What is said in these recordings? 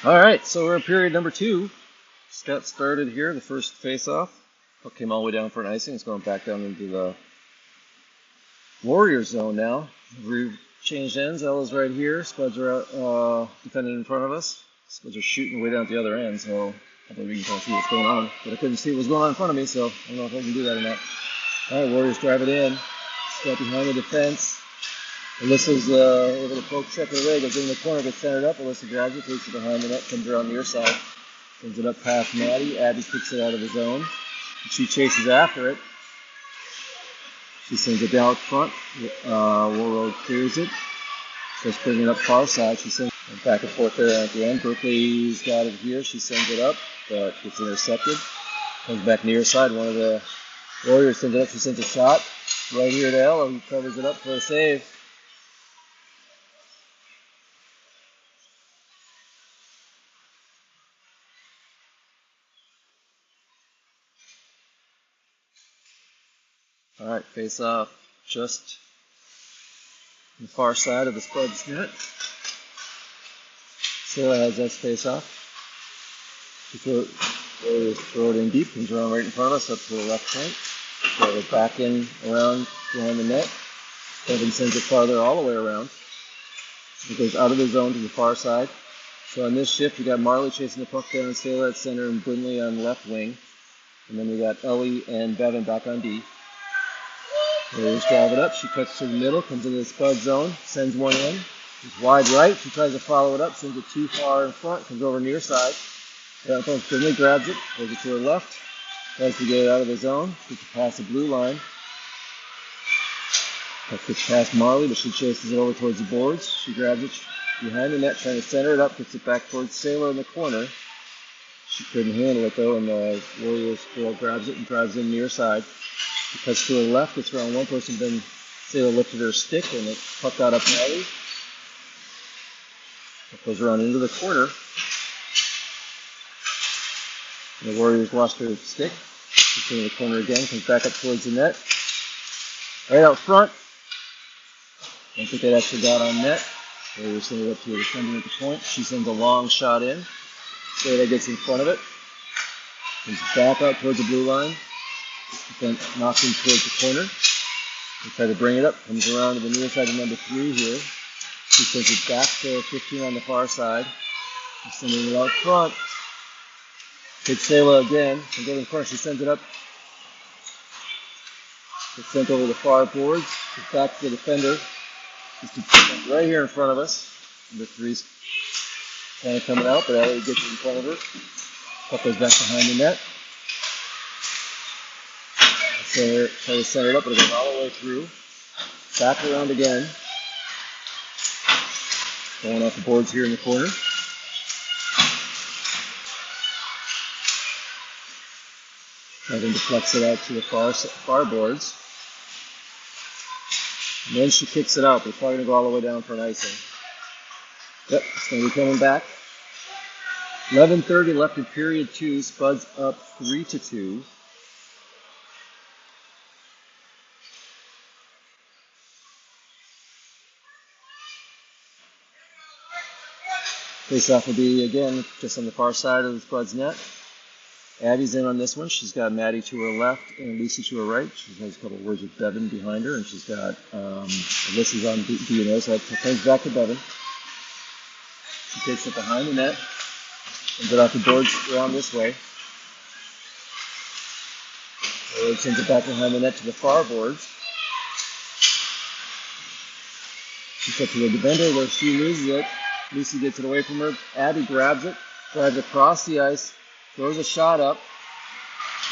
Alright, so we're in period number 2. Just got started here, the first face-off. Puck came all the way down for an icing. It's going back down into the Warrior zone now. We've changed ends. Ella's right here. Spuds are out, defending in front of us. Spuds are shooting way down at the other end, so I think we can kind of see what's going on. But I couldn't see what was going on in front of me, so I don't know if I can do that or not. Alright, Warriors drive it in. Step behind the defense. Alyssa's able to poke check it away, goes in the corner, gets centered up. Alyssa grabs it, takes it behind the net, comes around near side, sends it up past Maddie. Abby kicks it out of the zone. She chases after it. She sends it down front. Warroad clears it. Starts bringing it up far side. She sends it back and forth there at the end. Berkeley's got it here. She sends it up, but gets intercepted. Comes back near side. One of the Warriors sends it up. She sends a shot right here to Ella, who covers it up for a save. Alright, face off just on the far side of the Spuds net. Sarah has us face off. She throw it in deep, comes around right in front of us up to the left point. Throw it back in around behind the net. Kevin sends it farther all the way around. It goes out of the zone to the far side. So on this shift, we got Marley chasing the puck down, Sailor at center, and Brindley on left wing. And then we got Ellie and Bevan back on D. Warriors drive it up. She cuts to the middle, comes into the Spud zone, sends one in. It's wide right. She tries to follow it up, sends it too far in front, comes over near side. Brindley grabs it, goes it to her left, tries to get it out of the zone, gets it past the blue line. Puck gets past Marley, but she chases it over towards the boards. She grabs it behind the net, trying to center it up, gets it back towards Sailor in the corner. She couldn't handle it though, and the Warriors girl grabs it and drives in near side. Because to her left, it's around one person, then Sailor lifted her stick and it pucked out up Marley. It goes around into the corner. And the Warriors lost her stick. She's in the corner again, comes back up towards the net. Right out front. I don't think that actually got on net. Warriors send it up to the defender at the point. She sends a long shot in. Sailor gets in front of it. Comes back out towards the blue line. Then knocks him towards the corner. They try to bring it up. Comes around to the near side of number 3 here. She sends it back to 15 on the far side. She's sending it out front. Hits Sayla again. Comes over in front. She sends it up. It's sent over the far boards. It's back to the defender. It's right here in front of us. Number 3's kind of coming out, but Ellie gets it in front of her. Puck goes back behind the net. Try to center it up, but it goes all the way through. Back around again. Going off the boards here in the corner. Then deflects it out to the far boards. And then she kicks it out, but it's probably going to go all the way down for an icing. Yep, it's going to be coming back. 11:30 left in period 2. Spuds up 3-2. Face-off will be, again, just on the far side of the Spuds net. Abby's in on this one. She's got Maddie to her left and Lucy to her right. She has a couple of words with Bevan behind her, and she's got Alyssa's on D&O, so that comes back to Bevan. She takes it behind the net, sends it off the boards around this way. Sends it back behind the net to the far boards. She's up to the defender where she loses it. Lucy gets it away from her. Abby grabs it, drives across the ice, throws a shot up,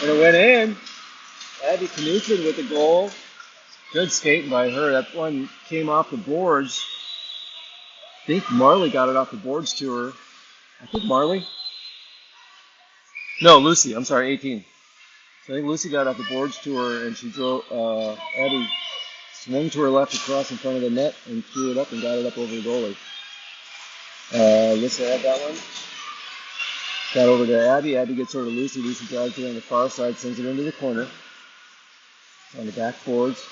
and it went in. Abby Knutson with the goal. Good skating by her. That one came off the boards. I think Marley got it off the boards to her. I think Marley? No, Lucy. I'm sorry, 18. So I think Lucy got off the boards to her, and she drove. Abby swung to her left across in front of the net and threw it up and got it up over the goalie. Alyssa had that one. Got over to Abby. Abby gets over to Lucy. Lucy drives it on the far side, sends it into the corner. On the back boards.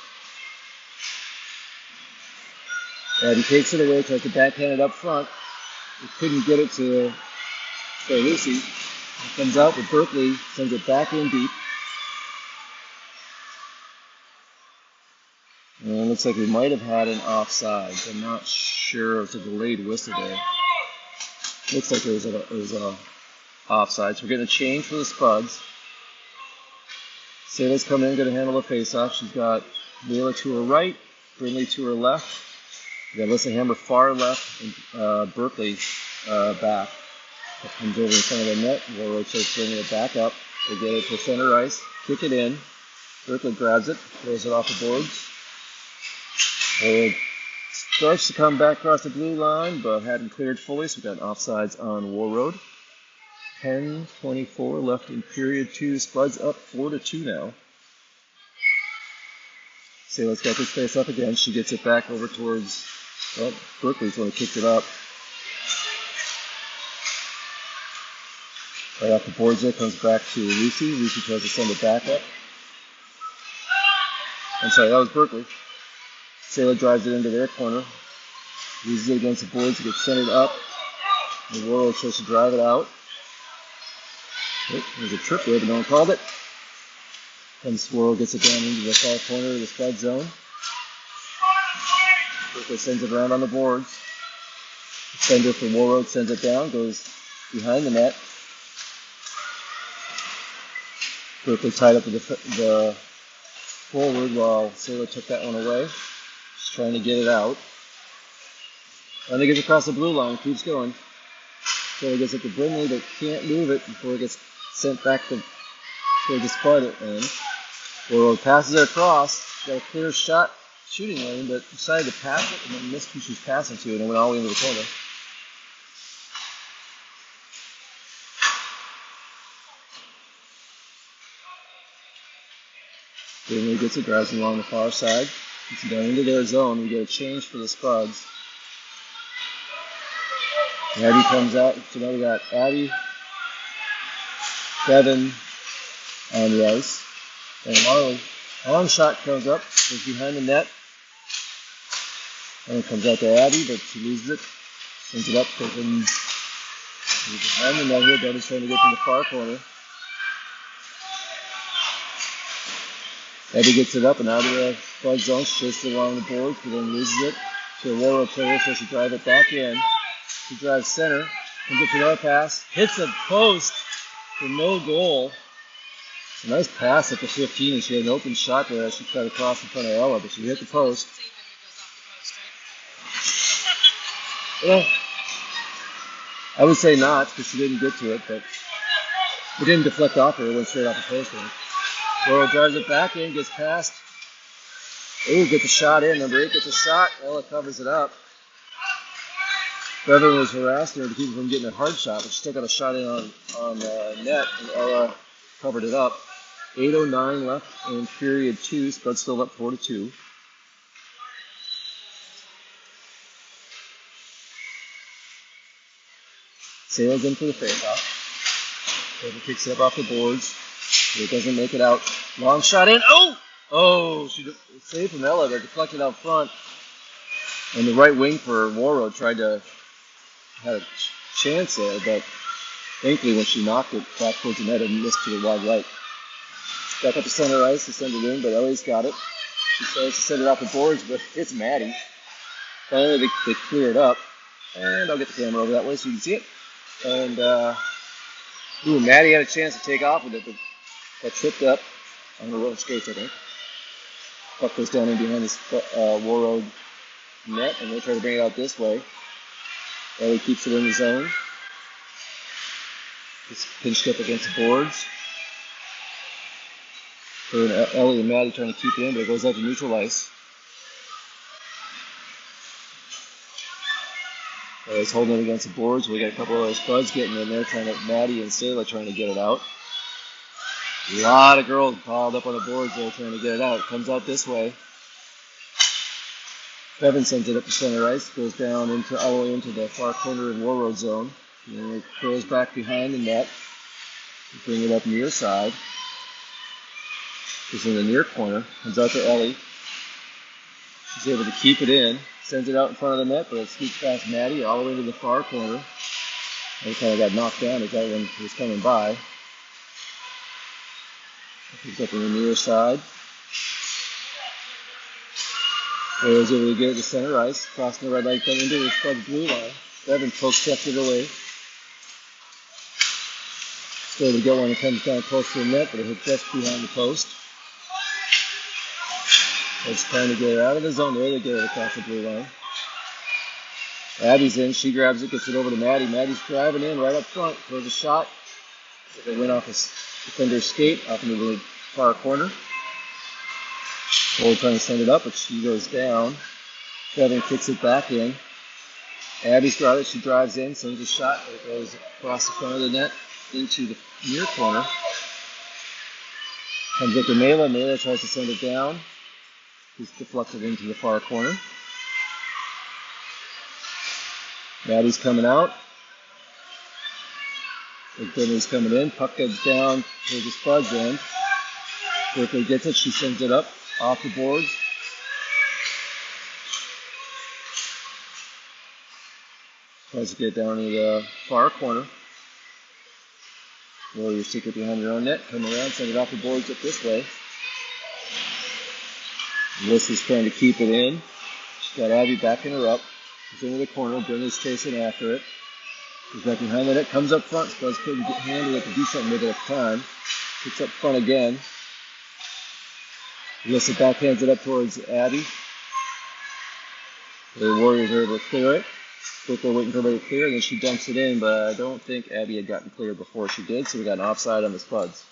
Abby takes it away, tries to backhand it up front. He couldn't get it to So Lucy comes out with Berkeley, sends it back in deep. And it looks like we might have had an offside. I'm not sure. It's a delayed whistle there. Looks like it was a offside. So we're getting a change for the Spuds. Sayla's coming in, going to handle the face-off. She's got Layla to her right, Brindley to her left. We got Alyssa Hammer far left, and Berkeley back. It comes over in front of the net. Warroad starts bringing it back up. They get it to center ice, kick it in. Berkeley grabs it, throws it off the boards. Warroad starts to come back across the blue line, but hadn't cleared fully, so we got offsides on Warroad. 10:24 left in period 2. Spuds up 4-2 now. Sayla's got this face up again. She gets it back over towards, well, Berkeley's the one who kicked it up. Right off the boards there, comes back to Lucy. Lucy tries to send it back up. I'm sorry, that was Berkeley. Sayla drives it into their corner. Uses it against the boards to get centered up. The Warroad tries to drive it out. Oh, there's a trip there, but no one called it. And Warroad gets it down into the far corner of the Spud zone. Berkeley sends it around on the boards. Defender for Warroad sends it down, goes behind the net. Berkeley tied up the forward while Sayla took that one away. She's trying to get it out. And they get across the blue line, keeps going. Sayla gets it to Brindley, but can't move it before it gets sent back to the Spud end. Warroad passes it across, got a clear shot, shooting lane, but decided to pass it and then missed who she's passing to, and it went all the way into the corner. Brindley gets it, drives it along the far side. Gets it down into their zone. We get a change for the Spuds. Abby comes out. So now we got Abby, Devin on the ice. And Marley. Long shot comes up, goes behind the net. And it comes out to Abby, but she loses it. Sends it up, behind the net here. Devin's trying to get to the far corner. Abby gets it up and out of the Spud zone. She chases it along the boards, but then loses it to a Warroad player, so she drives it back in. She drives center, comes up to another pass, hits a post for no goal. A nice pass at the 15, and she had an open shot there as she cut across in front of Ella, but she hit the post. Well, I would say not, because she didn't get to it, but it didn't deflect off her. It went straight off the post. Warroad drives it back in, gets past. Ooh, gets a shot in. Number 8 gets a shot. Ella covers it up. Bevan was harassing her to keep her from getting a hard shot, but she still got a shot in on net, and Ella covered it up. 8:09 left in period 2. Spud still up 4-2. Sayla's in for the faceoff. Bevan picks it up off the boards. It doesn't make it out. Long shot in. Oh! She saved from Ella, but deflected out front. And the right wing for Warroad had a chance there, but thankfully when she knocked it back towards the net, it missed to the wide right. Back up to center ice to send it in, but Ellie's got it. She starts to send it off the boards, but it's Maddie. Finally, they clear it up. And I'll get the camera over that way so you can see it. And, Maddie had a chance to take off with it, but got tripped up on the roller skates, I think. Puck goes down in behind this Warroad net, and they try to bring it out this way. Ellie keeps it in the zone. It's pinched up against the boards. Ellie and Maddie trying to keep it in, but it goes out to neutral ice. Ellie's holding it against the boards. We got a couple of those Spuds getting in there, Maddie and Sayla trying to get it out. A lot of girls piled up on the boards there trying to get it out. It comes out this way. Bevan sends it up to center ice, goes down all the way into the far corner in Warroad zone. And then it goes back behind the net. Bring it up near side. It's in the near corner. Comes out to Ellie. She's able to keep it in. Sends it out in front of the net, but it sneaks past Maddie all the way to the far corner. He kind of got knocked down as that one was coming by. He's up on the near side. Was able to get it to center ice, crossing the red light, coming into the Spuds blue line. Evan poke-checked it away. Still to get one that comes down close to the net, but it hit just behind the post. It's trying to get it out of the zone. There they get it across the blue line. Abby's in. She grabs it, gets it over to Maddie. Maddie's driving in right up front. Throws a shot. It went off a defender's skate, off into the far corner. Cole trying to send it up, but she goes down. Kevin kicks it back in. Abby's got it. She drives in, sends a shot. It goes across the front of the net into the near corner. Comes up to Mela. Mela tries to send it down. He's deflected into the far corner. Maddie's coming out. Finley's coming in. Puck goes down to the Spuds end. Berkeley gets it. She sends it up off the boards. Tries to get down to the far corner. Warriors stick it behind their own net. Come around, send it off the boards up this way. Melissa's trying to keep it in. She's got Abby backing her up. She's into the corner. Brenda's chasing after it. She's back behind the net. Comes up front. Spuds couldn't handle it to do something with it at the time. Gets up front again. Melissa backhands it up towards Abby. The Warriors are able to clear it. Quickly waiting for everybody to clear, and then she dumps it in, but I don't think Abby had gotten clear before she did, so we got an offside on the Spuds.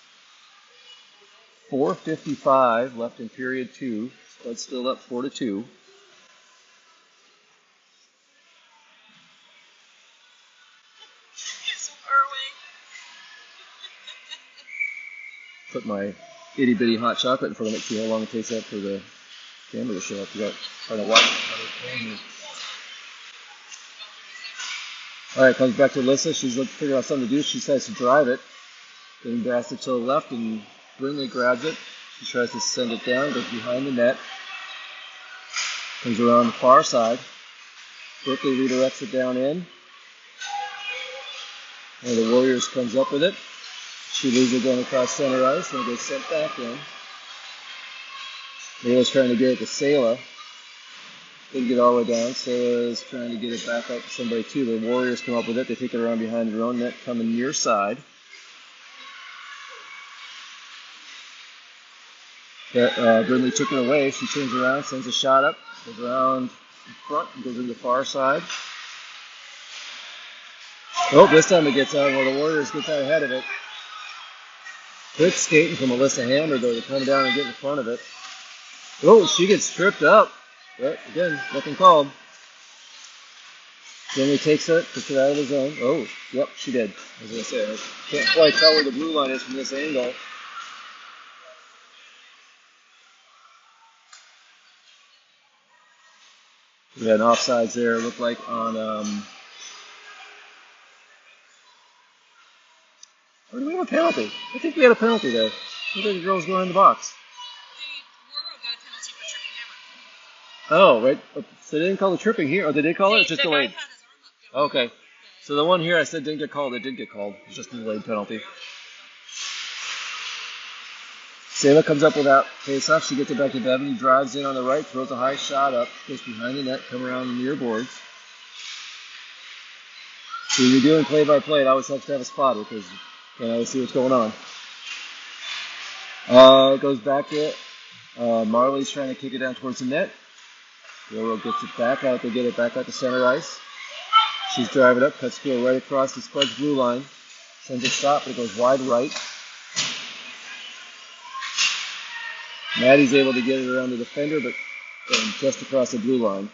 4:55 left in period 2. Spuds still up 4-2. Put my itty bitty hot chocolate in front of it, see how long it takes that for the camera to show up. You got trying to watch. Alright, comes back to Alyssa. She's looking to figure out something to do. She decides to drive it. Then blast it to the left, and Brindley grabs it. She tries to send it down, goes behind the net. Comes around the far side. Berkeley redirects it down in. And the Warriors comes up with it. She leaves it going across center ice, and it gets sent back in. Layla's trying to get it to Sayla. Didn't get all the way down. Sayla's trying to get it back up to somebody too. The Warriors come up with it. They take it around behind their own net, coming near side. Brindley took it away. She turns around, sends a shot up, goes around in front, and goes into the far side. Oh, this time it gets out. Well, the Warriors gets out ahead of it. Quick skating from Alyssa Hammer, though, to come down and get in front of it. Oh, she gets tripped up. But again, nothing called. Brindley takes it, puts it out of the zone. Oh, yep, she did. As I say, I can't quite tell where the blue line is from this angle. We had an offsides there, it looked like on, or do we have a penalty? I think we had a penalty there. I think the girl's going in the box. Oh, right. So they didn't call the tripping here. Oh, they did call it? It's just delayed. Okay. So the one here I said didn't get called. It did get called. It's just a delayed penalty. Sayla comes up with that face-off. She gets it back to Bevan. He drives in on the right, throws a high shot up, goes behind the net, come around the near boards. So when you're doing play-by-play, it always helps to have a spotter because you can always see what's going on. It goes back to it. Marley's trying to kick it down towards the net. Warroad gets it back out. They get it back out to center ice. She's driving up, cuts through right across the Spuds blue line. Sends a shot, but it goes wide right. Maddie's able to get it around the defender, but just across the blue line.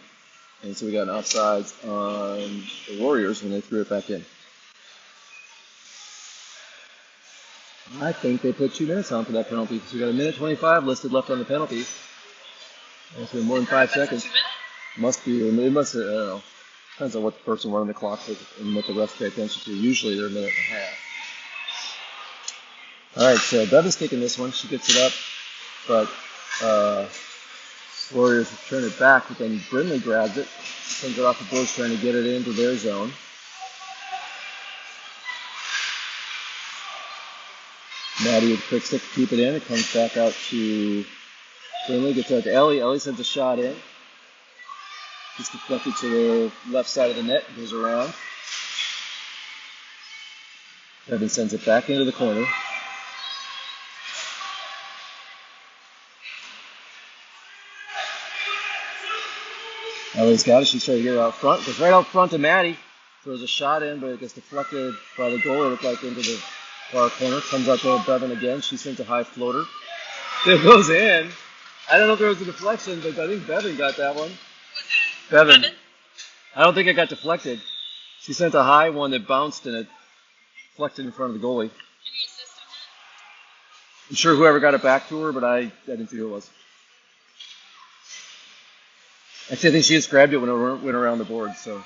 And so we got an offsides on the Warriors when they threw it back in. I think they put 2 minutes on for that penalty. So we got 1:25 listed left on the penalty. It's been more than 5 seconds. Must be, it must, I don't know. Depends on what the person running the clock is and what the refs pay attention to. Usually they're 1.5 minutes. Alright, so Bevan's taking this one. She gets it up, but Warriors turn it back, but then Brindley grabs it, sends it off the boards trying to get it into their zone. Maddie with a quick stick to keep it in. It comes back out to Finley, gets out to Ellie. Ellie sends a shot in. It's deflected to the left side of the net, goes around. Evan sends it back into the corner. Ellie's got it. She's trying to get it out front. Goes right out front to Maddie. Throws a shot in, but it gets deflected by the goal. It looked like into the far corner. Comes out to Bevan again. She sends a high floater. It goes in. I don't know if there was a deflection, but I think Bevan got that one. Bevan. I don't think it got deflected. She sent a high one that bounced and it deflected in front of the goalie. Any assist on that? I'm sure whoever got it back to her, but I didn't see who it was. Actually, I think she just grabbed it when it went around the board, so.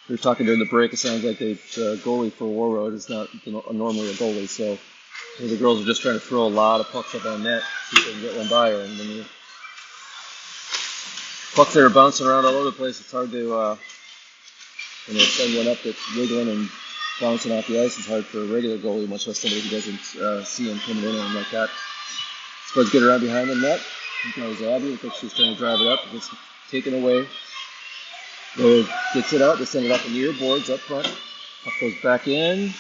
We were talking during the break. It sounds like the goalie for Warroad is not normally a goalie, so the girls are just trying to throw a lot of pucks up on net, see if they can get one by her. And when you pucks that are bouncing around all over the place, it's hard to send one up that's wiggling and bouncing off the ice. It's hard for a regular goalie, much less somebody who doesn't see him coming in on him like that. Spuds get around behind the net. That was Abby. Looks like she's trying to drive it up. It gets taken away. They gets it out. They send it up in the ear boards up front. Puck goes back in.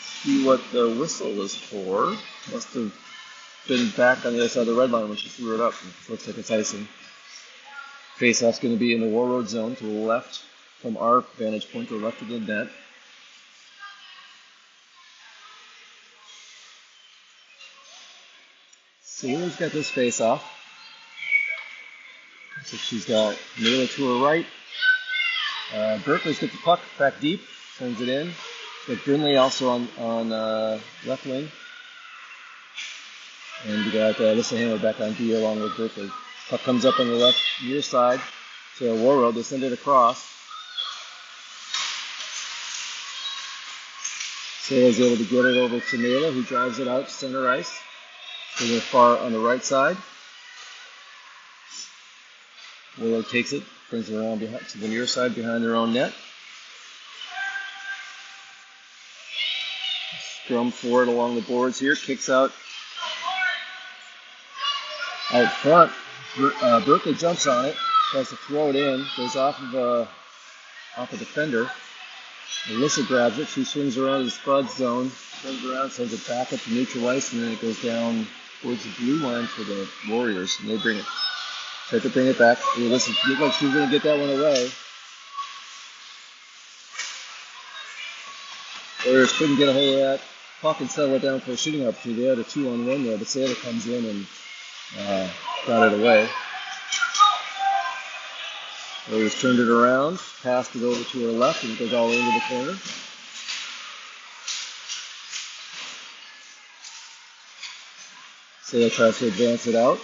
See what the whistle was for. Must have been back on the other side of the red line when she threw it up. It looks like it's icing. Face-off's going to be in the Warroad zone to the left from our vantage point, to the left of the net. Sailor's got this face-off. So she's got Naylor to her right. Berkeley's got the puck back deep, sends it in. Got Brindley also on left wing. And we got Alyssa Hammer back on D along with Berkeley. Puck comes up on the left near side to Warroad. They send it across. Sailor's able to get it over to Naylor, who drives it out to center ice. They're far on the right side. Warroad takes it, brings it around to the near side behind their own net. Scrum for it along the boards here, kicks out front. Berkeley jumps on it, tries to throw it in, goes off a defender. Alyssa grabs it, she swings around the Spuds zone, turns around, sends it back up to neutral ice, and then it goes down towards the blue line for the Warriors, and they bring it. Try to bring it back. Alyssa looked like she was going to get that one away. Warriors couldn't get a hold of that puck and settle it down for a shooting opportunity. They had a 2-on-1 there, but Sailor comes in and got it away. Warriors turned it around, passed it over to her left, and it goes all into the corner. Sailor tries to advance it out,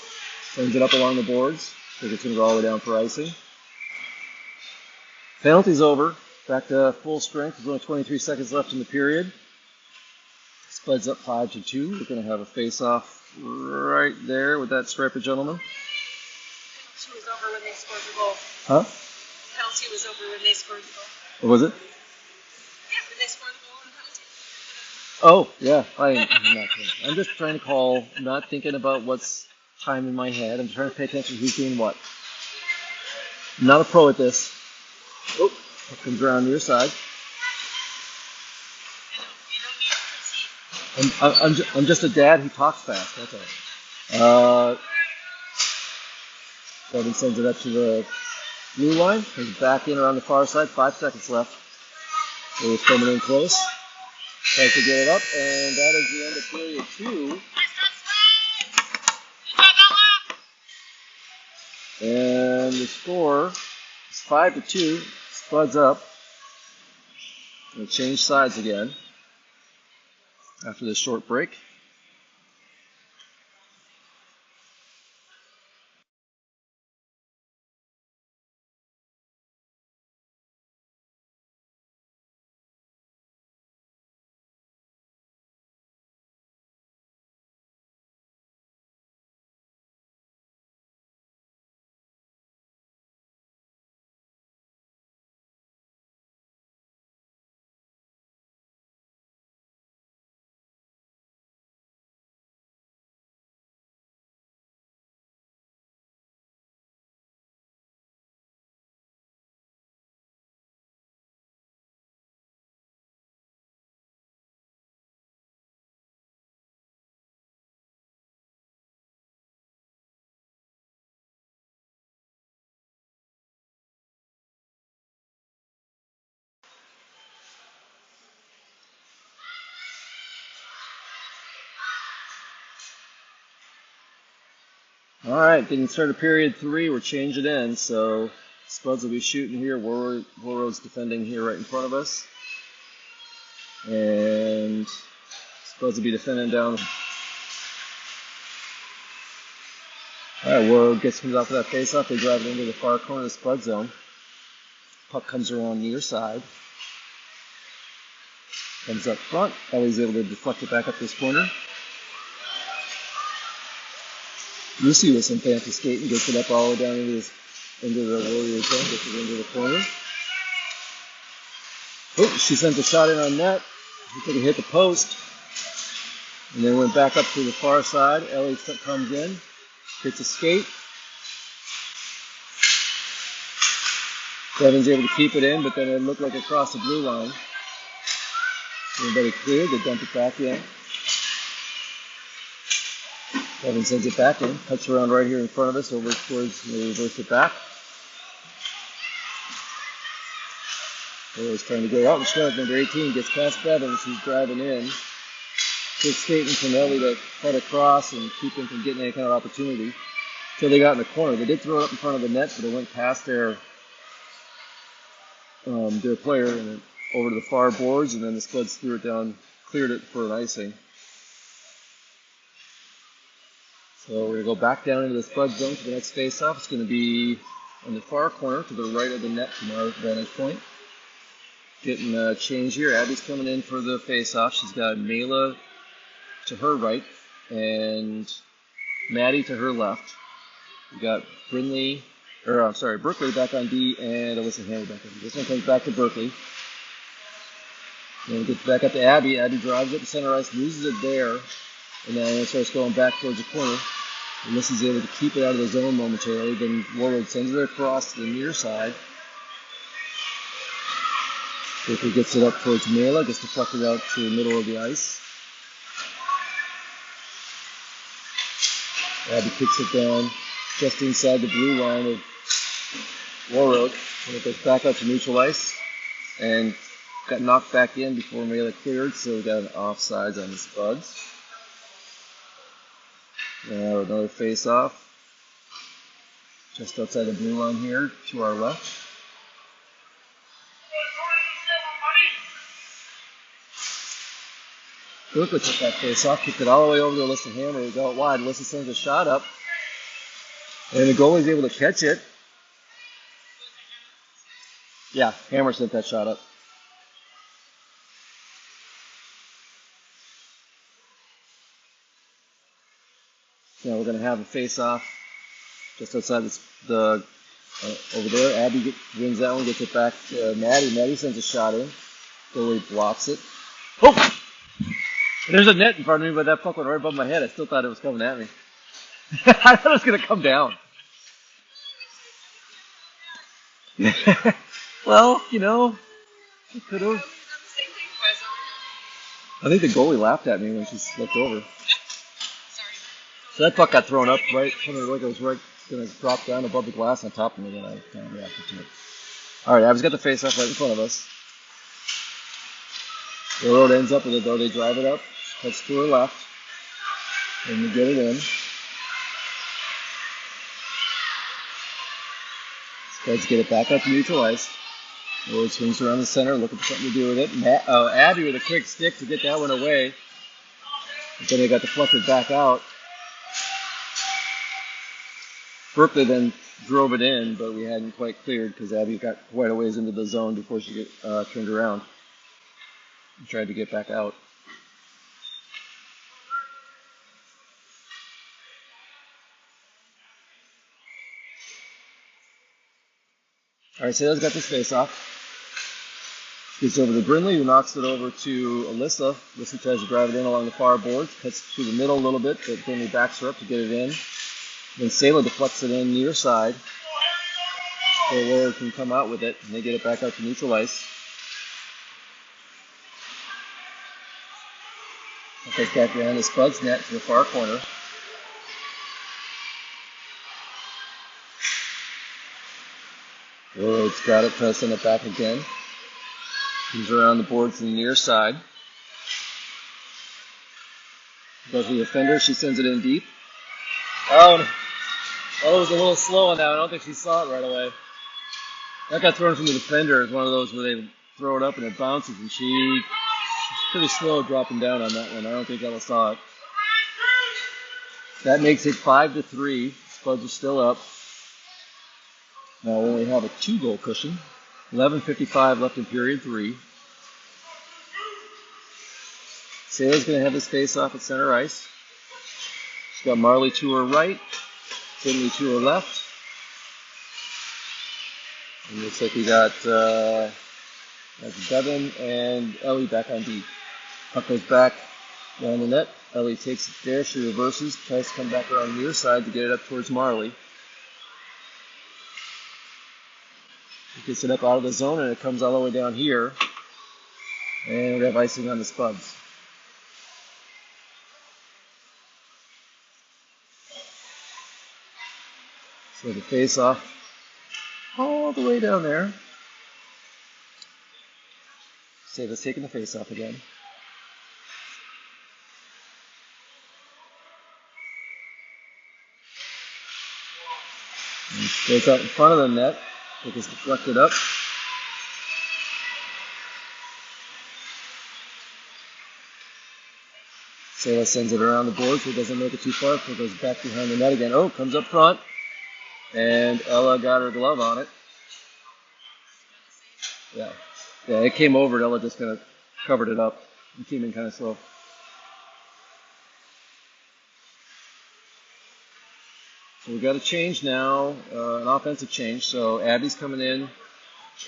sends it up along the boards. I think it's going to go all the way down for icing. Penalty's over. Back to full strength. There's only 23 seconds left in the period. Spuds up 5-2. We're going to have a face-off right there with that striper gentleman. Penalty was over when they scored the goal. Huh? Penalty was over when they scored the goal. What was it? Yeah, when they scored the goal on penalty. Oh, yeah. I'm not kidding. I'm just trying to call, not thinking about what's time in my head. I'm trying to pay attention to who's doing what. I'm not a pro at this. Oh, it comes around your side. You don't need to proceed. I'm just a dad who talks fast. That's all. Devin sends it up to the blue line. Comes back in around the far side. 5 seconds left. They're coming in close. Tries to get it up, and that is the end of period 2. And the score is 5-2. Spuds up. We'll change sides again after this short break. All right, getting started period 3. We're changing in, so Spuds will be shooting here. Warroad's defending here right in front of us. And Spuds will be defending down. All right, Warroad comes off of that face-off. They drive it into the far corner of the Spud zone. Puck comes around near side. Comes up front. Ellie's able to deflect it back up this corner. Lucy with some fancy skating gets it up all the way down into the Warriors zone, gets it into the corner. Oh, she sent a shot in on net. He took a hit the post. And then went back up to the far side. Ellie comes in, hits a skate. Devin's able to keep it in, but then it looked like it crossed the blue line. Everybody cleared, they dump it back in. Devin sends it back in, cuts around right here in front of us, over towards, they reverse it back. Warroad's trying to go out, and Scott, number 18, gets past Devin, she's driving in. Good skating from Ellie to cut across and keep him from getting any kind of opportunity. Until they got in the corner. They did throw it up in front of the net, but it went past their player and over to the far boards, and then the Spuds threw it down, cleared it for an icing. So we're going to go back down into the Spud zone for the next face-off. It's going to be on the far corner to the right of the net from our vantage point. Getting a change here. Abby's coming in for the face-off. She's got Mela to her right and Maddie to her left. We got Brookley back on D and Alyssa Hammer back on D. This one comes back to Berkeley. Then it gets back up to Abby. Abby drives up the center ice, loses it there, and then it starts going back towards the corner. Alyssa's able to keep it out of the zone momentarily. Then Warroad sends it across to the near side. Berkeley gets it up towards Mela, gets deflected out to the middle of the ice. Abby kicks it down just inside the blue line of Warroad, and it goes back out to neutral ice, and got knocked back in before Mela cleared, so we got an offsides on the Spuds. Now another face-off, just outside the blue line here to our left. Berkeley took that face-off, kicked it all the way over to Alyssa Hammer. We go out wide. Alyssa sends a shot up, and the goalie's able to catch it. Yeah, Hammer sent that shot up. Now we're going to have a face-off just outside over there. Abby wins that one, gets it back to Maddie. Maddie sends a shot in. Goalie blocks it. Oh! There's a net in front of me, but that puck went right above my head. I still thought it was coming at me. I thought it was going to come down. Well, it could have. I think the goalie laughed at me when she looked over. So that puck got thrown up right, like it was right going to drop down above the glass on top of me, and I kind of reacted to it. All right, Abby's got the face-off right in front of us. The road ends up with it, though. They drive it up, cuts to her left, and we get it in. Spuds get it back up to neutral ice. Road swings around the center, looking for something to do with it. Abby with a quick stick to get that one away. But then they got deflected back out. Berkeley then drove it in, but we hadn't quite cleared because Abby got quite a ways into the zone before she turned around and tried to get back out. All right, Sayla's got this face off. Gets over to Brindley, who knocks it over to Alyssa. Alyssa tries to drive it in along the far boards, cuts through the middle a little bit, but Brindley backs her up to get it in. Then Sayla deflects it in near side. So Warroad can come out with it, and they get it back out to neutral ice. It goes back behind the Spuds net to the far corner. Warroad's got it, tries to send it back again. Comes around the boards to the near side. Goes to the defender, she sends it in deep. Oh, Ella was a little slow on that one. I don't think she saw it right away. That got thrown from the defender. It's one of those where they throw it up and it bounces, and she's pretty slow dropping down on that one. I don't think Ella saw it. That makes it 5-3. Spuds are still up. Now we only have a 2-goal cushion. 11:55 left in period 3. Sayla's going to have his face off at center ice. She's got Marley to her right, Finley to her left. And looks like we got that's Devin and Ellie back on D. Puck goes back down the net. Ellie takes it there. She reverses, tries to come back around the near side to get it up towards Marley. It gets it up out of the zone, and it comes all the way down here. And we have icing on the Spuds. So the face-off all the way down there. Sayla's taking the face-off again. And it goes out in front of the net. It gets deflected up. Sayla sends it around the board so it doesn't make it too far. It goes back behind the net again. Oh, comes up front. And Ella got her glove on it. Yeah, it came over. Ella just kind of covered it up. It came in kind of slow. So we got a change now, an offensive change. So Abby's coming in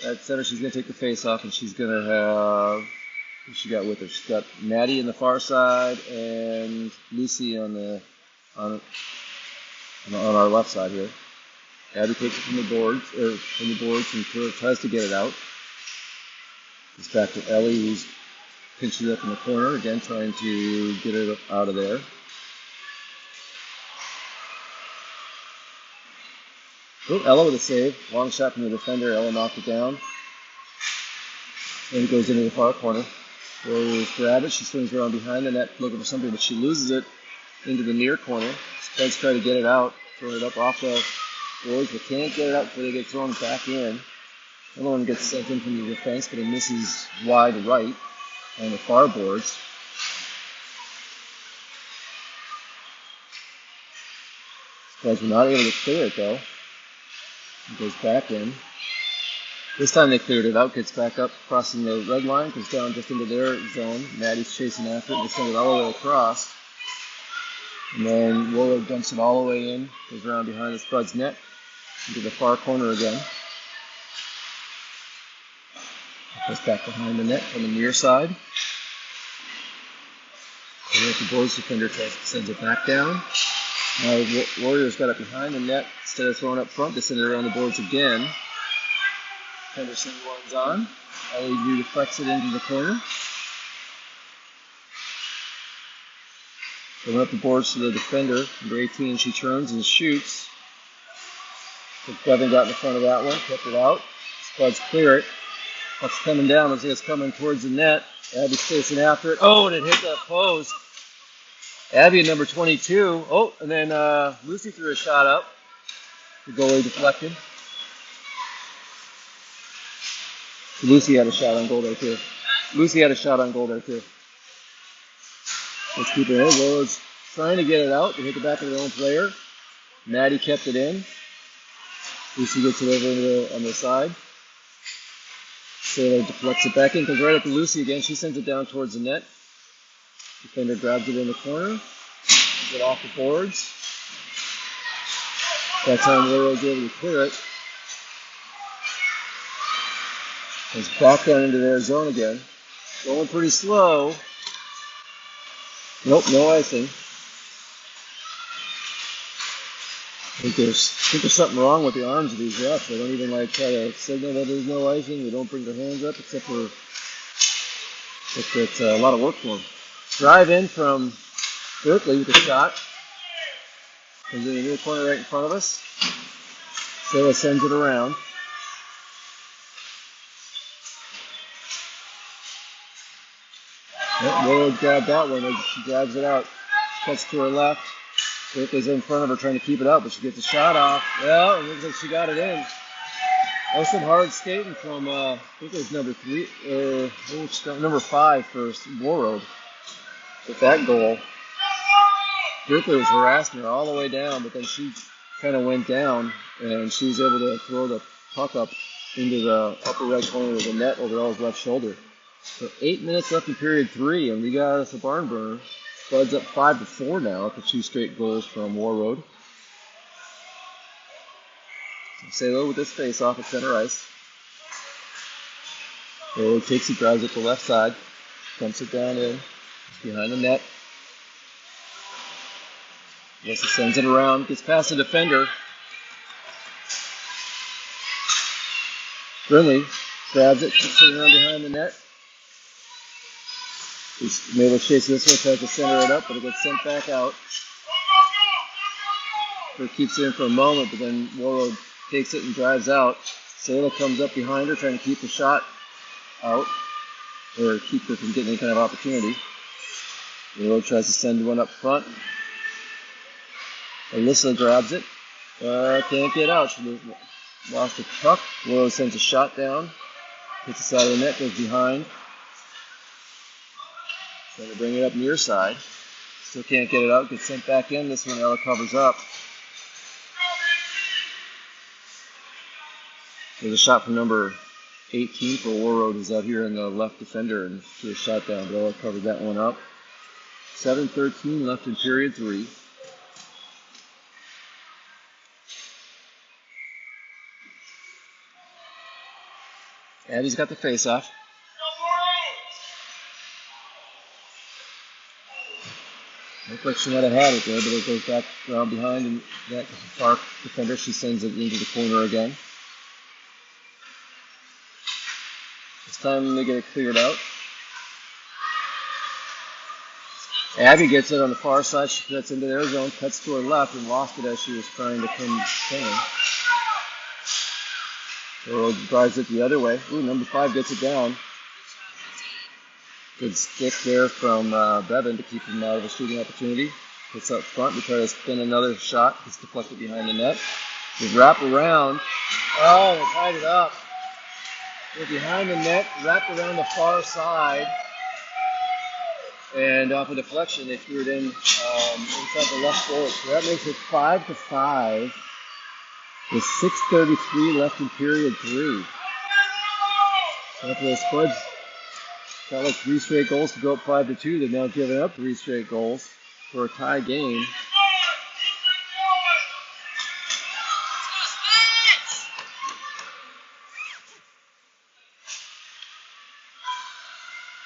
at center. She's going to take the face off, and she's going to have, who she got with her? She's got Maddie in the far side and Lucy on our left side here. Abby takes it from the boards, and tries to get it out. It's back to Ellie, who's pinching it up in the corner again, trying to get it out of there. Oh, Ella with a save. Long shot from the defender. Ella knocked it down. And it goes into the far corner. Warriors grab it. She swings around behind the net looking for something, but she loses it into the near corner. Spuds try to get it out, throw it up off the boards, but can't get it out before they get thrown back in. Another one gets sent in from the defense, but it misses wide right on the far boards. Spuds were not able to clear it, though. It goes back in. This time they cleared it out, gets back up, crossing the red line, goes down just into their zone. Maddie's chasing after it, and they send it all the way across. And then Warroad dumps it all the way in, goes around behind the Spuds net, into the far corner again. It goes back behind the net from the near side. And the boards defender sends it back down. Now Warriors got it behind the net. Instead of throwing up front, they send it around the boards again. Henderson runs on. LED deflects it into the corner. Going up the boards to the defender. Number 18, she turns and shoots. So Devin got in the front of that one, kept it out. Spuds clear it. Puck's coming down. Looks like it's coming towards the net. Abby's chasing after it. Oh, and it hit that post. Abby at number 22. Oh, and then Lucy threw a shot up. The goalie deflected. Lucy had a shot on goal there too. Let's keep it in. Warroad's trying to get it out. They hit the back of their own player. Maddie kept it in. Lucy gets it over on the side. Sayla deflects it back in. Comes right up to Lucy again. She sends it down towards the net. Defender grabs it in the corner. Gets it off the boards. That time Warroad's able to clear it. It's back down into their zone again. Going pretty slow. Nope, no icing. I think there's something wrong with the arms of these refs. They don't even try to signal that there's no icing. They don't bring their hands up, except for it's a lot of work for them. Drive in from Berkeley with a shot. Comes in the near corner right in front of us. Sayla sends it around. Warroad grabbed that one. She grabs it out. Cuts to her left. Berkeley's in front of her trying to keep it up, but she gets a shot off. Well, it looks like she got it in. That was some hard skating from, I think it was number 5 for Warroad with that goal. Berkeley was harassing her all the way down, but then she kind of went down, and she was able to throw the puck up into the upper right corner of the net over Ella's left shoulder. So 8 minutes left in period 3, and we got us a barn burner. Spuds up 5-4 now after 2 straight goals from Warroad. Say hello with this face off at center ice. Warroad takes it, drives it to the left side, dumps it down in, behind the net. Melissa sends it around, gets past the defender. Brinley grabs it, puts it around behind the net. He's able to chase this one, tries to center it up, but it gets sent back out. It keeps it in for a moment, but then Warroad takes it and drives out. Sayla comes up behind her, trying to keep the shot out, or keep her from getting any kind of opportunity. Warroad tries to send one up front. Alyssa grabs it. Can't get out. She lost the puck. Warroad sends a shot down. Hits the side of the net, goes behind. Trying to bring it up near side. Still can't get it out. Gets sent back in. This one Ella covers up. There's a shot from number 18 for Warroad, who's out here in the left defender, and threw a shot down, but Ella covered that one up. 7:13 left in period 3. Abby's got the face-off. Looks like she might have had it there, but it goes back around behind, and that far defender, she sends it into the corner again. This time they get it cleared out. Abby gets it on the far side. She cuts into their zone, cuts to her left, and lost it as she was trying to come in. Warroad drives it the other way. Ooh, number 5 gets it down. Good stick there from Bevan to keep him out of a shooting opportunity. Gets up front to try to spin another shot. Gets deflected behind the net. They wrap around. Oh, they tied it up. They're behind the net, wrapped around the far side. And off a deflection, they threw it in inside the left board. So that makes it 5-5 with 6:33 left in period 3. So after the Spuds got like 3 straight goals to go up 5-2, they've now given up 3 straight goals for a tie game.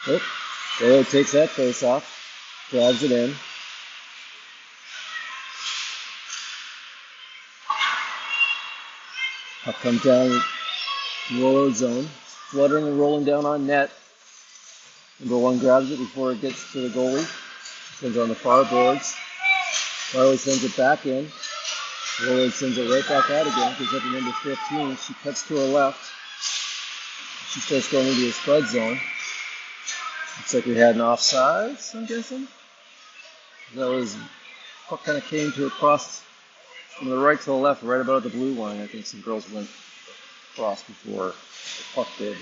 Oh, Warroad takes that face off, drives it in. Puck comes down Warroad zone, fluttering and rolling down on net. Number 1 grabs it before it gets to the goalie. Sends it on the far boards. Warroad sends it back in. Warroad sends it right back out again. Gives up to number 15. She cuts to her left. She starts going into the Spud zone. Looks like we had an offsides, I'm guessing. That was, puck kind of came to across from the right to the left, right about the blue line. I think some girls went across before the puck did.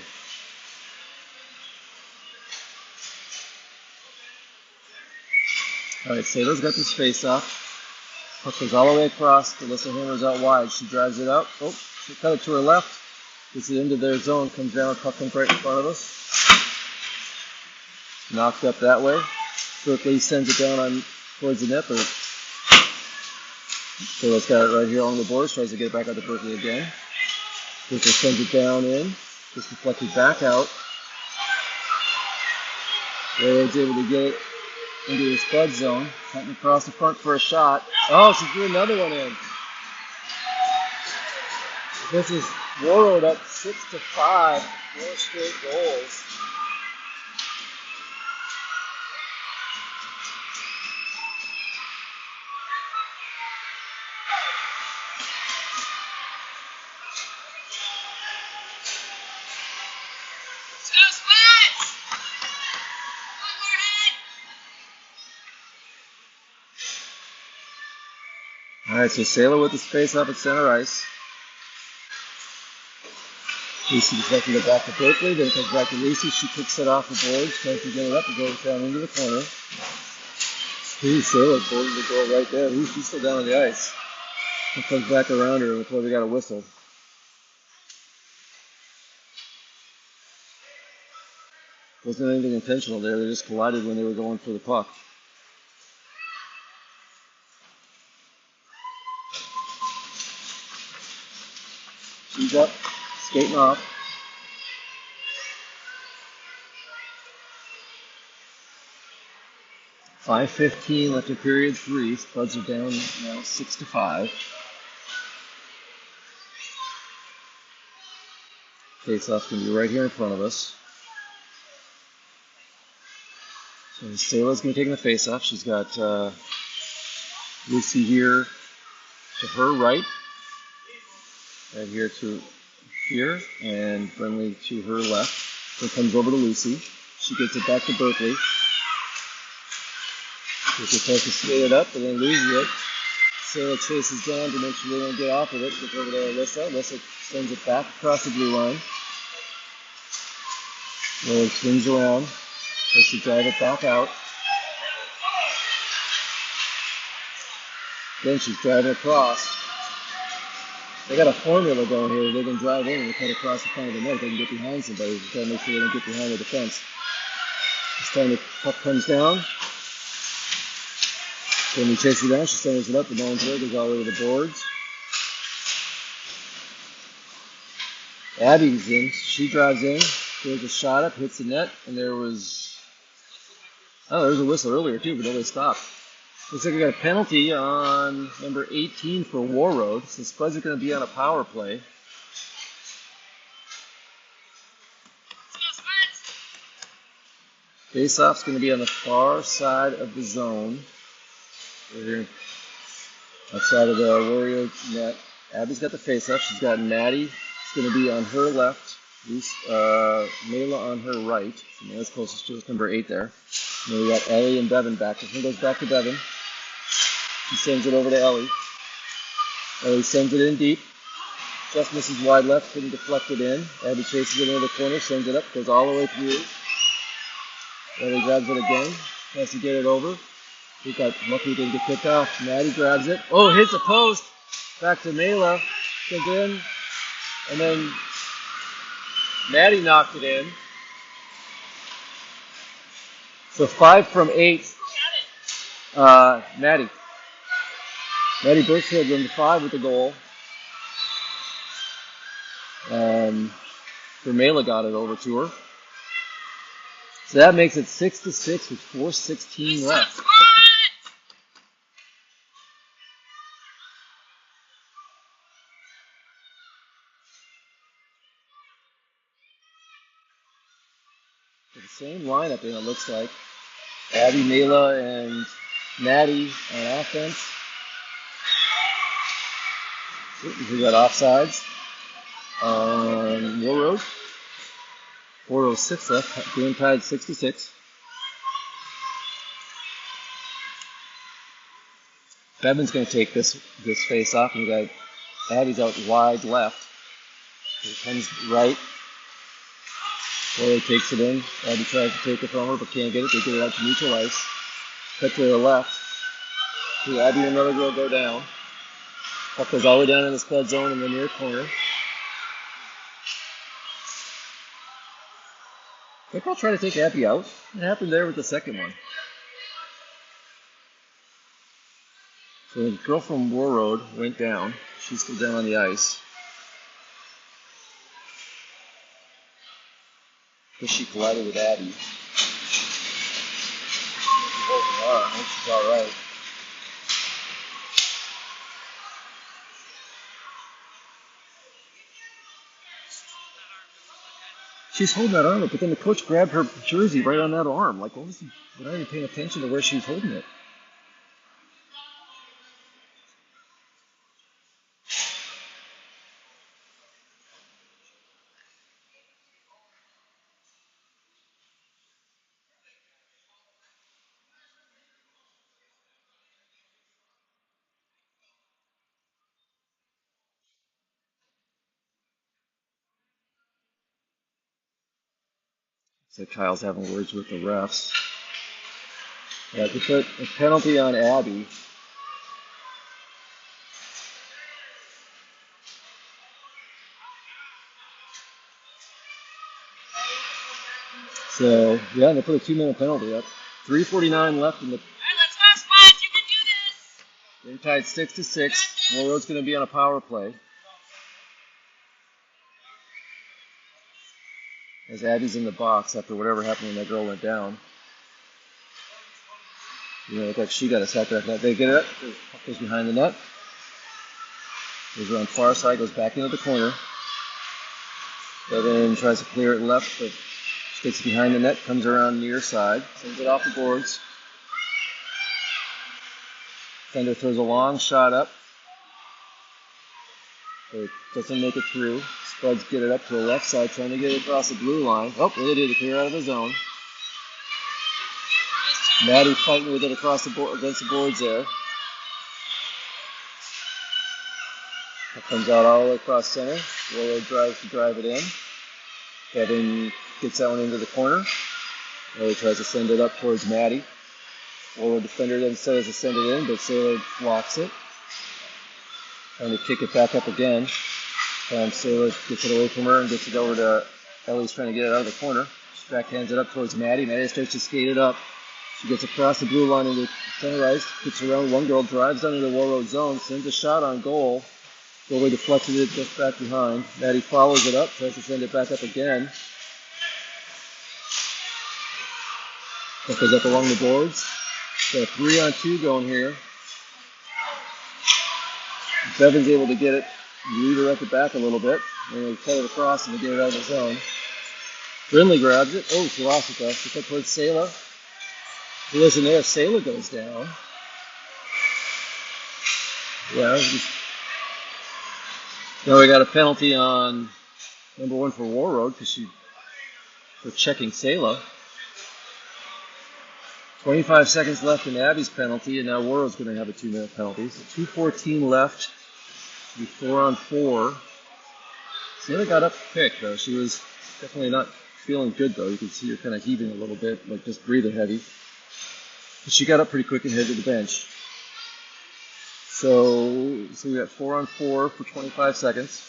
Alright, Sato's got this face off. Puck goes all the way across. Alyssa hammers out wide. She drives it up. Oh, she cut it to her left. Gets it into their zone. Comes down. Puck comes right in front of us. Knocked up that way. Berkeley sends it down on towards the net, but Taylor's got it right here along the boards. Tries to get it back out to Berkeley again. Berkeley sends it down in. Just deflected back out. Warroad's able to get it into the Spud zone. Cutting across the front for a shot. Oh, she threw another one in. This is Warroad up 6-5. 4 straight goals. Alright, so Sailor with his face up at center ice. Lucy decides to go back to Berkeley, then it comes back to Lucy. She kicks it off the boards, tries to get it up and goes down into the corner. Sailor boarded the goal right there. She's still down on the ice. It comes back around her before we got a whistle. Wasn't anything intentional there. They just collided when they were going for the puck. She's up, skating off. .5:15 left in period 3. Spuds are down now 6-5. Face-off's going to be right here in front of us. So Sayla's going to be taking the face-off. She's got Lucy here to her right, here to here, and Brenly to her left. So it comes over to Lucy. She gets it back to Berkeley. Berkeley tries to skate it up, but then loses it. Sayla chases down to make sure they don't get off of it. Gets over to Alyssa. Alyssa sends it back across the blue line. Lily swings around. So she drives it back out. Then she's driving across. They got a formula going here. They can drive in and cut across the front of the net. They can get behind somebody. They try to make sure they don't get behind the defense. This time the puck comes down. Then he chases it down. She sends it up. The no one's there. Goes all the way to the boards. Abby's in. She drives in. There's a shot up. Hits the net. And there was a whistle earlier too, but nobody stopped. Looks like we got a penalty on number 18 for Warroad. So Spuds are going to be on a power play. Face-off's going to be on the far side of the zone. Right here, outside of the Warrior net. Abby's got the face-off. She's got Maddie. It's going to be on her left. Mayla on her right. So Mayla's closest to us, number 8 there. And then we got Ellie and Bevan back. This one goes back to Bevan. He sends it over to Ellie. Ellie sends it in deep. Just misses wide left, couldn't deflect it in. Abby chases it into the corner, sends it up, goes all the way through. Ellie grabs it again, has to get it over. He got lucky, didn't get picked off. Maddie grabs it. Oh, hits a post. Back to Mayla. Sends it in. And then Maddie knocked it in. So 5 from 8. Maddie. Maddie Burkfield won the 5 with the goal. Vermela got it over to her. So that makes it 6-6 with 4:16 left. The same lineup, and it looks like Abby, Mayla, and Maddie on offense. We got offsides on Warroad. 4:06 left. Game tied 6-6. Bevan's going to take this face off, and we got Abby's out wide left. He comes right. Warroad takes it in. Abby tries to take it from her, but can't get it. They get it out to neutral ice. Cut to the left. See Abby and another girl go down. Puck goes all the way down in the Spud zone in the near corner. I think I'll try to take Abby out. What happened there with the second one? So the girl from Warroad went down. She's still down on the ice. Because she collided with Abby. She's holding her arm. I think she's alright. She's holding that arm up, but then the coach grabbed her jersey right on that arm. Like, what was he? We're not even paying attention to where she was holding it. So Kyle's having words with the refs. Yeah, to put a penalty on Abby. So, yeah, they put a 2-minute penalty up. 3:49 left in the. All right, let's go, Spuds. You can do this. They're tied 6-6. Warroad's going to be on a power play. As Abby's in the box after whatever happened when that girl went down. You know, look like she got a sack at that. They get it up. Goes behind the net. Goes around far side. Goes back into the corner. Bevan tries to clear it left, but sticks behind the net. Comes around near side. Sends it off the boards. Fender throws a long shot up. But it doesn't make it through. Spuds get it up to the left side, trying to get it across the blue line. Oh, they did. Clear out of the zone. Maddie fighting with it across the board against the boards there. That comes out all the way across center. Warroad tries to drive it in. Bevan gets that one into the corner. Warroad tries to send it up towards Maddie. Warroad defender then says to send it in, but Sailor blocks it. Trying to kick it back up again. Sailor gets it away from her and gets it over to Ellie's trying to get it out of the corner. She backhands it up towards Maddie. Maddie starts to skate it up. She gets across the blue line into center ice. Gets around. One girl drives down into the Warroad zone. Sends a shot on goal. Goalie deflected it just back behind. Maddie follows it up. Tries to send it back up again. That goes up along the boards. Got a 3-on-2 going here. Bevan's able to get it, redirect it back a little bit, and they cut it across and they get it out of the zone. Brindley grabs it. Oh, she lost it though. She cut towards Sailor. Collision there. Sailor goes down. Yeah. Now we got a penalty on number 1 for Warroad for checking Sailor. 25 seconds left in Abby's penalty, and now Warroad's going to have a 2-minute penalty. So 2:14 left. 4-on-4. Sailor got up quick, though. She was definitely not feeling good, though. You can see her kind of heaving a little bit, like just breathing heavy. But she got up pretty quick and headed to the bench. So we got 4-on-4 for 25 seconds.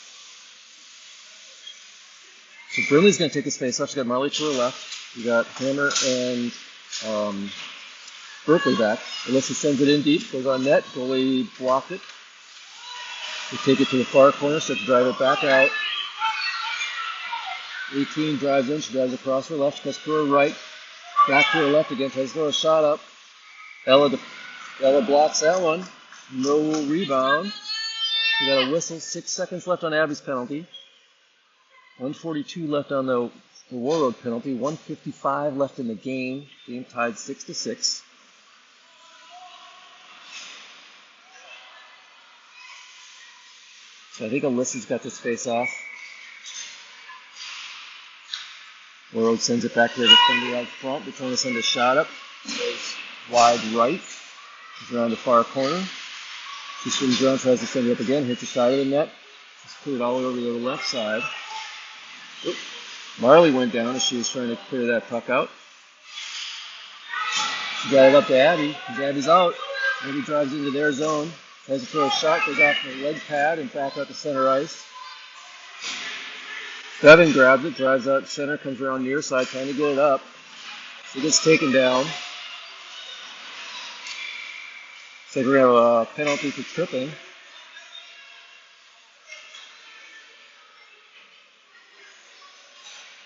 So Brindley's going to take his face off. She's got Marley to her left. We got Hammer and Berkeley back. Alyssa sends it in deep, goes on net. Goalie blocked it. They take it to the far corner, start to drive it back out. 18 drives in, she drives across her left, cuts to her right, back to her left again, tries to throw a shot up. Ella blocks that one. No rebound. We got a whistle. 6 seconds left on Abby's penalty. 1:42 left on the Warroad penalty. 1:55 left in the game. Game tied 6-6. So I think Alyssa's got this face off. Warroad sends it back to the defender out front. They're trying to send a shot up. Goes wide right. Goes around the far corner. She swings around, tries to send it up again. Hits the side of the net. Just put it all the way over to the left side. Oop. Marley went down as she was trying to clear that puck out. She got it up to Abby. Abby's out. Abby drives into their zone. Tries to throw a shot, goes off the leg pad and back out to center ice. Bevan grabs it, drives out center, comes around near side, trying to get it up. She gets taken down. So we're going to have a penalty for tripping.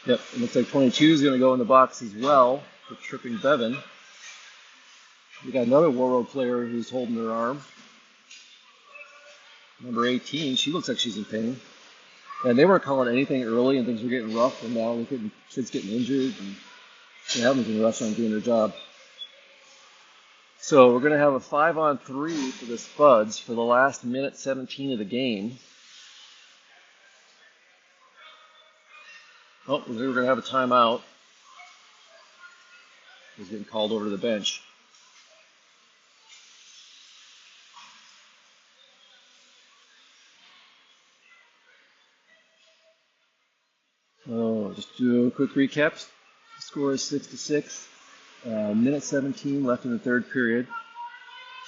Yep, it looks like 22 is going to go in the box as well for tripping Bevan. We got another Warroad player who's holding her arm. Number 18, she looks like she's in pain. And they weren't calling anything early, and things were getting rough, and now kids getting injured, and it happens in the restaurant doing their job. So we're going to have a 5-on-3 for the Spuds for the last minute 17 of the game. Oh, we're going to have a timeout. He's getting called over to the bench. Oh, just do a quick recap. Score is 6-6. Minute 17 left in the third period.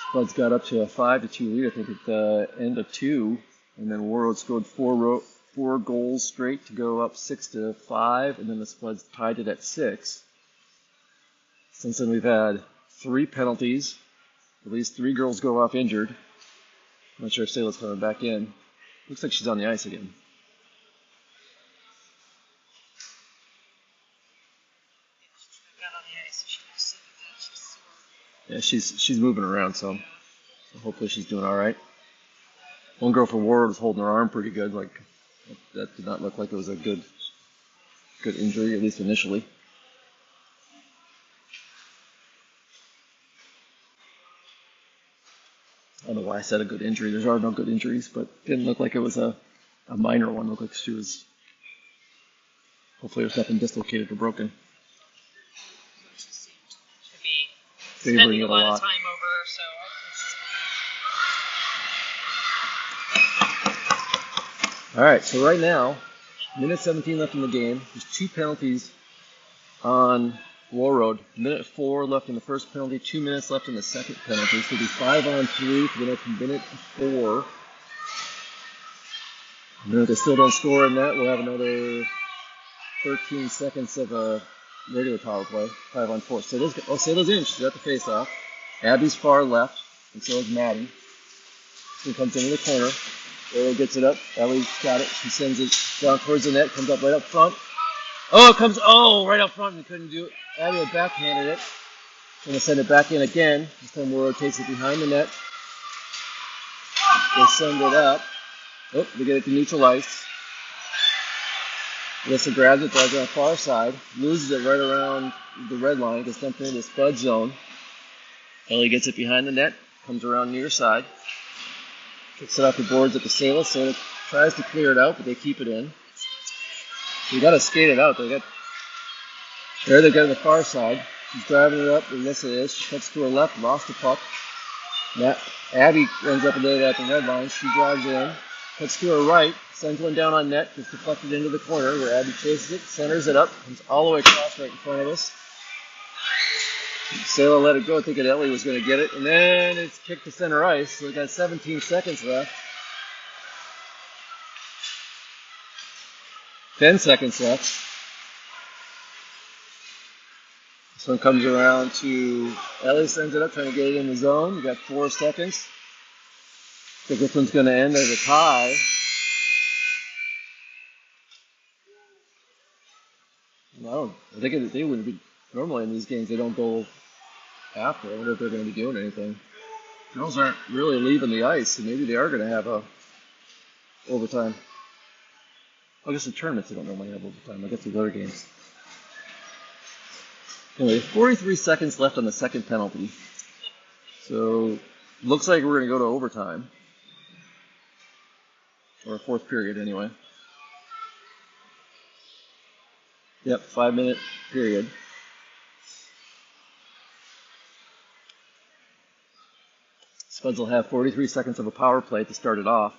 Spuds got up to a 5-2 lead, I think, at the end of 2. And then Warroad scored four goals straight to go up 6-5. And then the Spuds tied it at 6. Since then, we've had 3 penalties. At least 3 girls go off injured. I'm not sure if Sayla's coming back in. Looks like she's on the ice again. Yeah, she's moving around, so hopefully she's doing all right. One girl for Warroad was holding her arm pretty good. Like that did not look like it was a good injury, at least initially. I don't know why I said a good injury. There are no good injuries, but it didn't look like it was a minor one. It looked like she was. Hopefully, there's nothing dislocated or broken. Favoring it a lot. Time over, so All right, so right now, minute 17 left in the game. There's 2 penalties on Warroad. Minute 4 left in the first penalty, 2 minutes left in the second penalty. So it'll be 5-on-3 for the next minute 4. And then if they still don't score in that, we'll have another 13 seconds of a regular power play, 5-on-4. Sayla's in. She's at the face-off. Abby's far left, and so is Maddie. She comes into the corner. Arrow gets it up. Ellie's got it. She sends it down towards the net. Comes up right up front. Oh, it comes right up front and couldn't do it. Abby had backhanded it. Going to send it back in again. This time Warroad takes it behind the net. They send it up. Oh, they get it to neutral ice. Alyssa grabs it, drives it on the far side, loses it right around the red line, gets dumped into the Spud zone. Ellie gets it behind the net, comes around near side, kicks it off the boards at the Sayla. Sayla tries to clear it out, but they keep it in. So you got to skate it out. They got it on the far side. She's driving it up, Alyssa is. She cuts to her left, lost the puck. Abby ends up with it at the red line. She drives it in, cuts to her right, sends one down on net, gets deflected into the corner where Abby chases it, centers it up, comes all the way across right in front of us. Sayla let it go, thinking Ellie was going to get it, and then it's kicked to center ice, so we got 17 seconds left. 10 seconds left. This one comes around to Ellie, sends it up, trying to get it in the zone. We got 4 seconds. I think this one's going to end as a tie. I think they wouldn't be, normally in these games they don't go after. I wonder if they're going to be doing anything. Girls aren't really leaving the ice, so maybe they are going to have a overtime. I guess in tournaments they don't normally have overtime. I guess with other games. Anyway, 43 seconds left on the second penalty. So, looks like we're going to go to overtime. Or a fourth period anyway. Yep, 5-minute period. Spuds will have 43 seconds of a power play to start it off.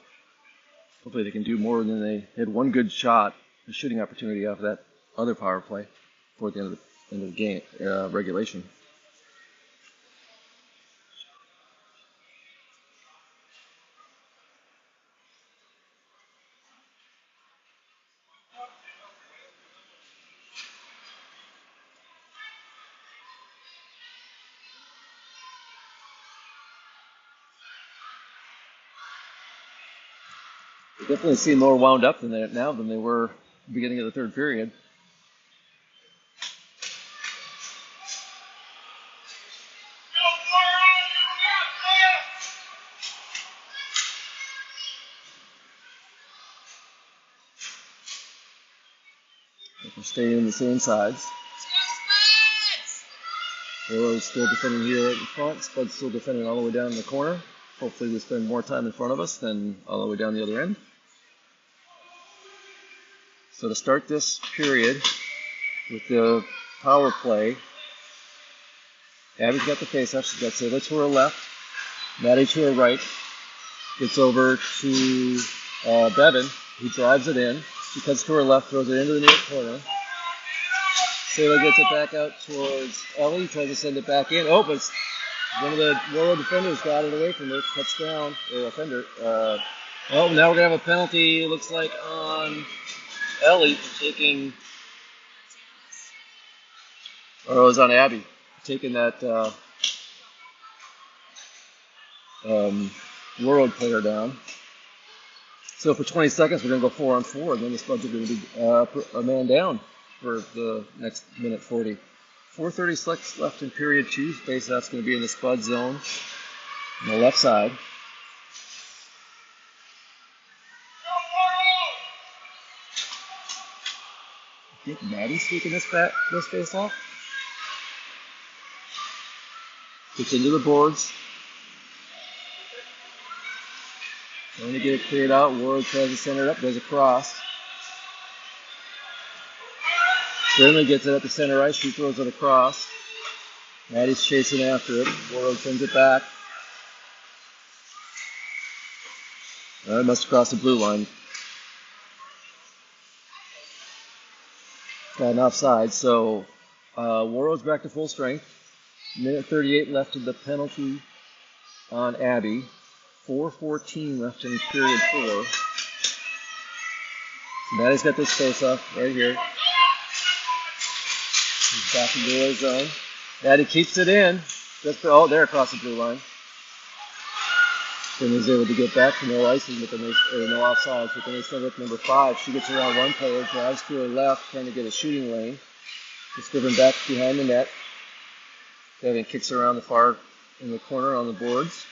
Hopefully they can do more than they had one good shot, a shooting opportunity off of that other power play before the end of the game, regulation. They definitely seem more wound up than they were at the beginning of the third period. We're staying in the same sides. Warroad's still defending here right in front. Spud's still defending all the way down in the corner. Hopefully we spend more time in front of us than all the way down the other end. So to start this period with the power play, Abby's got the face-off. She's got Sayla to her left, Maddie to her right. Gets over to Bevan, who drives it in. She cuts to her left, throws it into the near corner. Sailor gets it back out towards Ellie, tries to send it back in. Oh, but one of the Warroad defenders got it away from her, cuts down, or offender. Oh, now we're going to have a penalty, it looks like, on Ellie for taking, or it was on Abby, taking that Warroad player down. So for 20 seconds, we're going to go 4-on-4, and then the Spuds are going to be a man down for the next minute 40. 4:36 left in period 2. Face-off's going to be in the Spud zone on the left side. I think Maddie's taking this face-off. Gets into the boards. Trying to get it cleared out. Warroad tries to center it up. Goes across. Brinley gets it at the center ice. She throws it across. Maddie's chasing after it. Warroad sends it back. It must have crossed the blue line. Got an offside. So Warroad's back to full strength. Minute 38 left of the penalty on Abby. 4:14 left in period 4. So Maddie's got this face-off right here. He's back in the zone. Maddie keeps it in. Oh, there across the blue line. Then he's able to get back to no icing, but no offsides. But then they send up number 5. She gets around one player, drives to her left, trying to get a shooting lane. Just driven back behind the net. Then it kicks around the far in the corner on the boards.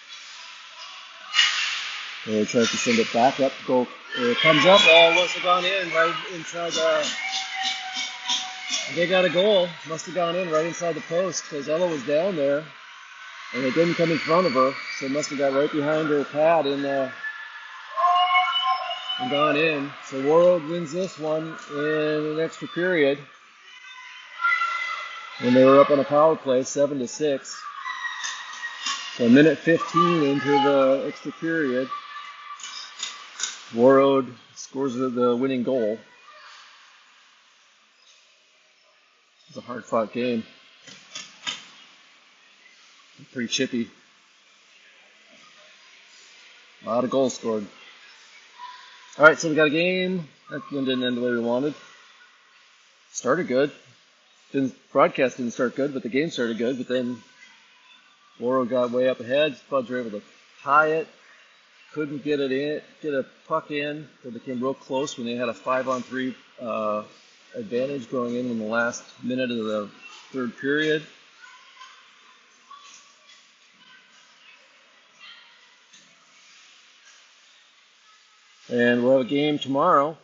They tries to send it back up. It comes up. Oh, must have gone in right inside they got a goal. Must have gone in right inside the post because Ella was down there. And it didn't come in front of her. So it must have got right behind her pad and gone in. So Warroad wins this one in an extra period. When they were up on a power play, 7-6. So a minute 15 into the extra period. Warroad scores the winning goal. It's a hard-fought game. Pretty chippy. A lot of goals scored. All right, so we got a game. That one didn't end the way we wanted. Started good. Broadcast didn't start good, but the game started good. But then Warroad got way up ahead. Spuds were able to tie it. Couldn't get a puck in. They became real close when they had a 5-on-3 advantage going in the last minute of the third period. And we'll have a game tomorrow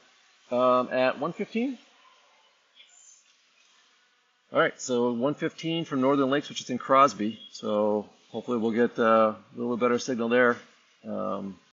at 1:15. All right, so 1:15 from Northern Lakes, which is in Crosby. So hopefully we'll get a little bit better signal there.